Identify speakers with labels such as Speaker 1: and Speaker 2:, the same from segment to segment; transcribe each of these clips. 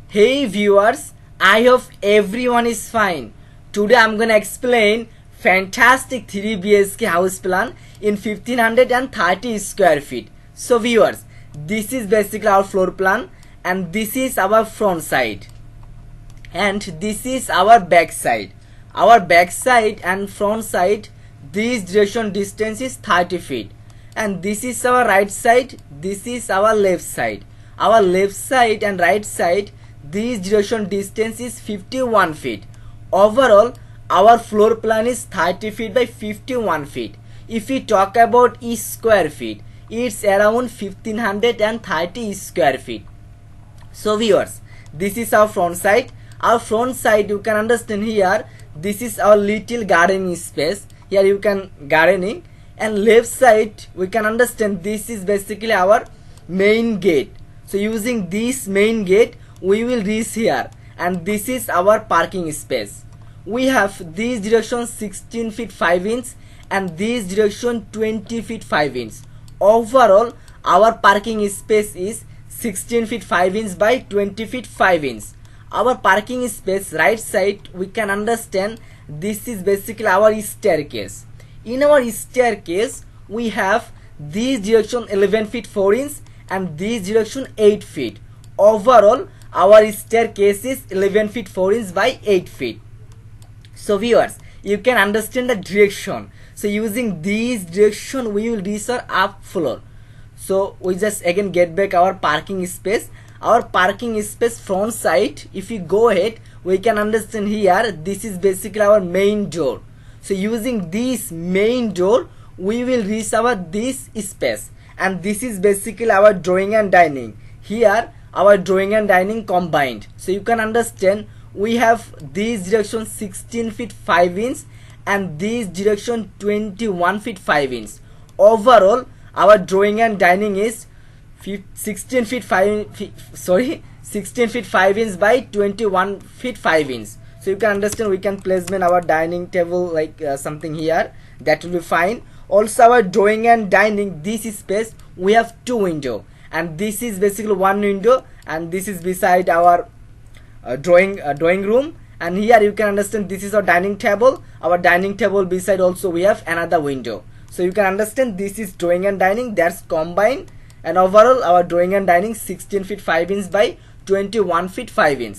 Speaker 1: Hey viewers, I hope everyone is fine. Today I'm gonna explain fantastic 3 BHK house plan in 1530 square feet. So viewers, this is basically our floor plan and this is our front side and this is our back side. Our back side and front side, this direction distance is 30 feet and this is our right side, this is our left side. Our left side and right side, this direction distance is 51 feet. Overall our floor plan is 30 feet by 51 feet. If we talk about each square feet, it's around 1530 square feet. So viewers, this is our front side. Our front side, you can understand here, this is our little gardening space. Here you can gardening, and left side we can understand this is basically our main gate. So using this main gate we will reach here, and this is our parking space. We have this direction 16 feet 5 inch and this direction 20 feet 5 inch. Overall our parking space is 16 feet 5 inch by 20 feet 5 inch. Our parking space right side, we can understand this is basically our staircase. In our staircase we have this direction 11 feet 4 inch and this direction 8 feet. Overall our staircase is 11 feet 4 inch by 8 feet. So viewers, you can understand the direction. So using this direction we will reach our up floor. So we just again get back our parking space. Our parking space front side, if we go ahead, we can understand here this is basically our main door. So using this main door we will reach our this space, and this is basically our drawing and dining. Here our drawing and dining combined. So you can understand we have this direction 16 feet 5 inch and this direction 21 feet 5 inch. Overall our drawing and dining is 16 feet 5 inch by 21 feet 5 inch. So you can understand we can placement our dining table like something here, that will be fine. Also our drawing and dining, this space we have two window, and this is basically one window, and this is beside our drawing room. And here you can understand this is our dining table. Our dining table beside also we have another window. So you can understand this is drawing and dining, that's combined. And overall our drawing and dining 16 feet 5 inch by 21 feet 5 inch.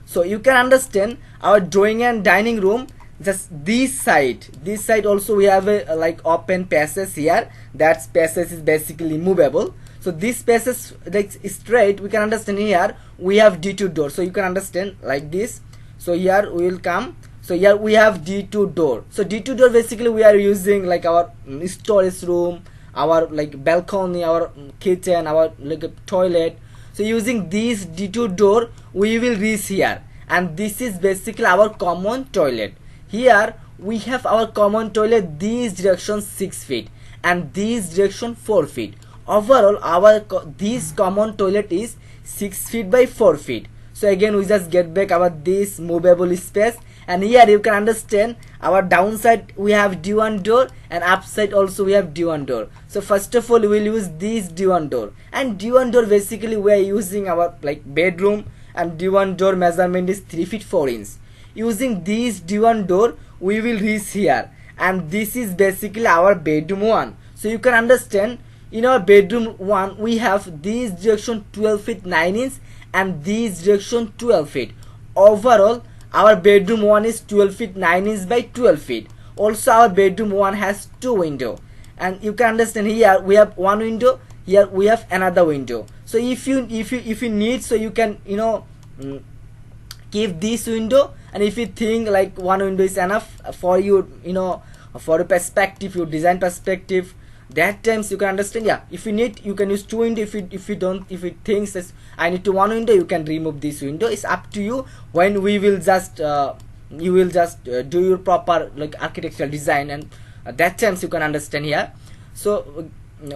Speaker 1: So you can understand our drawing and dining room, just this side also we have a like open passage here. That passage is basically movable. So this passage like straight, we can understand here we have D2 door. So you can understand like this. So here we will come. So here we have D2 door. So D2 door basically we are using like our storage room, our like balcony, our kitchen, our like toilet. So using this D2 door we will reach here, and this is basically our common toilet. Here we have our common toilet, this direction 6 feet and this direction 4 feet. Overall our this common toilet is 6 feet by 4 feet. So again we just get back our this movable space, and here you can understand our downside we have D1 door and upside also we have D1 door. So first of all we will use this D1 door, and D1 door basically we are using our like bedroom, and D1 door measurement is 3 feet 4 inch. Using this D1 door we will reach here, and this is basically our bedroom 1. So you can understand in our bedroom 1 we have this direction 12 feet 9 inch and this direction 12 feet. Overall our bedroom 1 is 12 feet 9 inch by 12 feet. Also our bedroom 1 has two window, and you can understand here we have one window, here we have another window. So if you need, so you can keep this window, and if you think like one window is enough for you, for a perspective, your design perspective, that times you can understand, yeah, if you need you can use two window. If you think that I need to one window, you can remove this window. It's up to you. When we will just you will just do your proper like architectural design, and that times you can understand here. So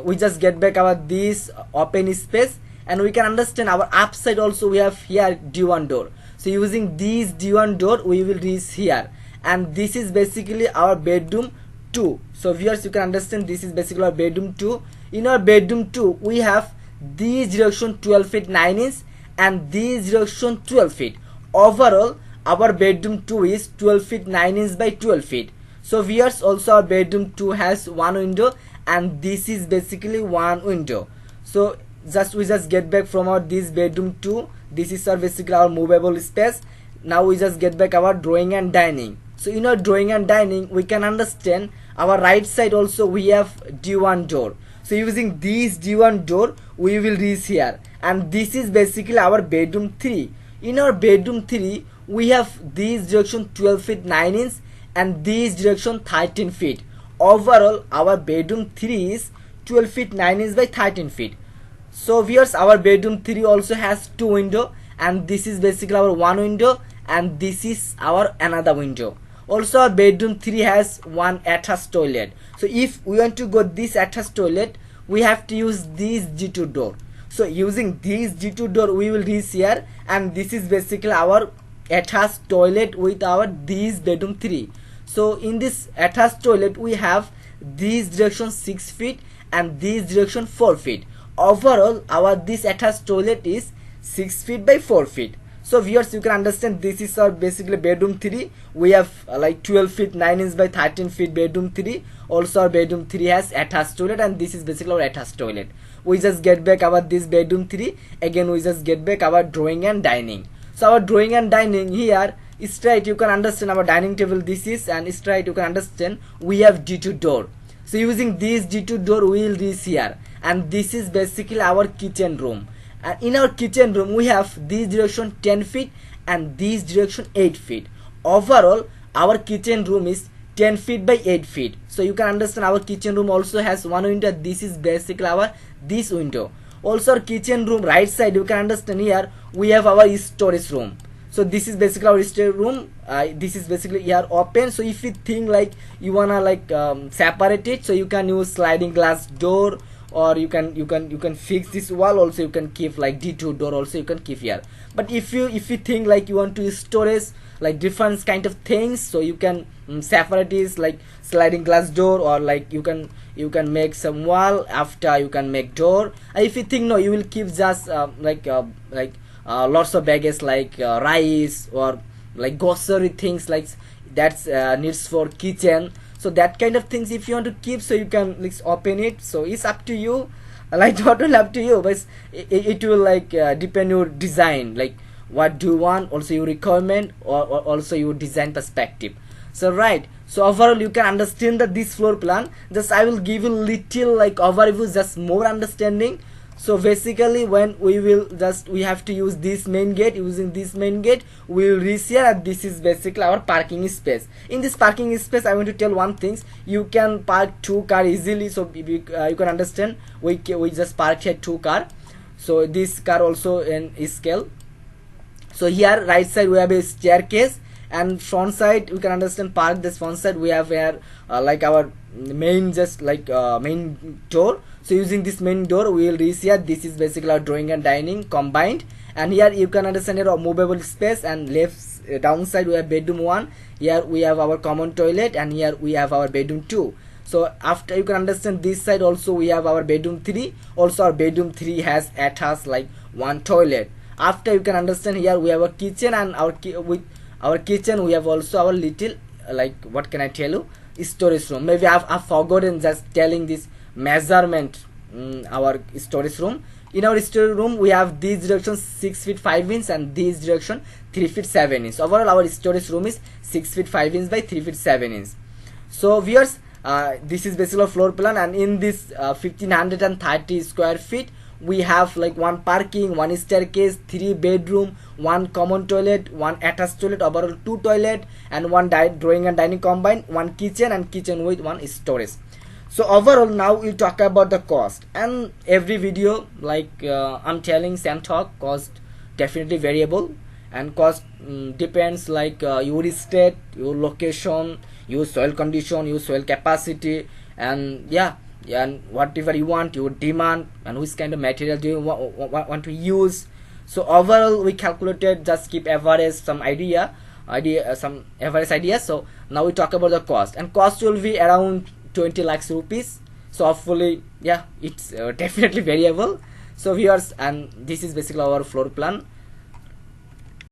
Speaker 1: we just get back our this open space, and we can understand our upside also we have here D1 door. So using this D1 door we will reach here, and this is basically our bedroom 2. So viewers, you can understand this is basically our bedroom 2. In our bedroom 2 we have this direction 12 feet 9 inch and this direction 12 feet. Overall our bedroom 2 is 12 feet 9 inches by 12 feet. So viewers, also our bedroom 2 has one window, and this is basically one window. So we just get back from our this bedroom 2. This is our basically our movable space. Now we just get back our drawing and dining. So in our drawing and dining, we can understand our right side also we have D1 door. So using this D1 door, we will reach here, and this is basically our bedroom 3. In our bedroom 3, we have this direction 12 feet 9 inches and this direction 13 feet. Overall our bedroom 3 is 12 feet 9 inches by 13 feet. So viewers, our bedroom 3 also has two window, and this is basically our one window, and this is our another window. Also our bedroom 3 has one attached toilet. So if we want to go this attached toilet, we have to use this G2 door. So using this G2 door, we will reach here, and this is basically our attached toilet with our this bedroom 3. So in this attached toilet, we have this direction 6 feet and this direction 4 feet. Overall our this attached toilet is 6 feet by 4 feet. So viewers, you can understand this is our basically bedroom 3. We have like 12 feet 9 inches by 13 feet bedroom 3. Also our bedroom 3 has attached toilet, and this is basically our attached toilet. We just get back our this bedroom 3. Again we just get back our drawing and dining. So our drawing and dining here is straight. You can understand our dining table this is, and straight you can understand we have D2 door. So using this D2 door, we will reach here, and this is basically our kitchen room. And in our kitchen room, we have this direction 10 feet and this direction 8 feet. Overall our kitchen room is 10 feet by 8 feet. So you can understand our kitchen room also has one window. This is basically our this window. Also our kitchen room right side, you can understand here we have our storage room. So this is basically our storage room. This is basically here open. So if you think like you wanna like separate it, so you can use sliding glass door, or you can fix this wall. Also you can keep like D2 door also you can keep here. But if you think like you want to use storage like different kind of things, so you can separate this like sliding glass door, or like you can make some wall after you can make door. If you think no, you will keep just lots of baggage like rice or like grocery things like that's needs for kitchen. So that kind of things if you want to keep, so you can like open it. So it's up to you, like totally up to you, but it will like depend your design, like what do you want, also your requirement, or also your design perspective. So right, so overall you can understand that this floor plan. Just I will give you little like overview, just more understanding. So basically when we have to use this main gate. Using this main gate we will reach here, and this is basically our parking space. In this parking space, I want to tell one thing: you can park 2 cars easily. So you can understand we just park here 2 cars. So this car also in scale. So here right side we have a staircase, and front side you can understand park this front side we have here like our main just like main door. So using this main door we will reach here. This is basically our drawing and dining combined, and here you can understand here a movable space, and left downside we have bedroom 1. Here we have our common toilet, and here we have our bedroom 2. So after you can understand this side also we have our bedroom 3. Also our bedroom 3 has attached like one toilet. After you can understand here we have a kitchen, and with our kitchen we have also our little like what can I tell you, storage room. Maybe I've forgotten just telling this measurement. Our storage room, in our storage room we have this direction 6 feet 5 inches and this direction 3 feet 7 inches. Overall our storage room is 6 feet 5 inches by 3 feet 7 inches. So viewers, this is basically a floor plan, and in this 1530 square feet we have like one parking, one staircase, 3 bedroom, 1 common toilet, 1 attached toilet, overall 2 toilet, and 1 drawing and dining combined, 1 kitchen, and kitchen with 1 storage. So overall now we'll talk about the cost, and every video like I'm telling same talk, cost definitely variable, and cost depends like your state, your location, your soil condition, your soil capacity, and yeah, and whatever you want, your demand, and which kind of material do you want to use. So overall we calculated, just keep average, some some average idea. So now we talk about the cost, and cost will be around 20 lakhs rupees. So hopefully yeah, it's definitely variable. So viewers, and this is basically our floor plan.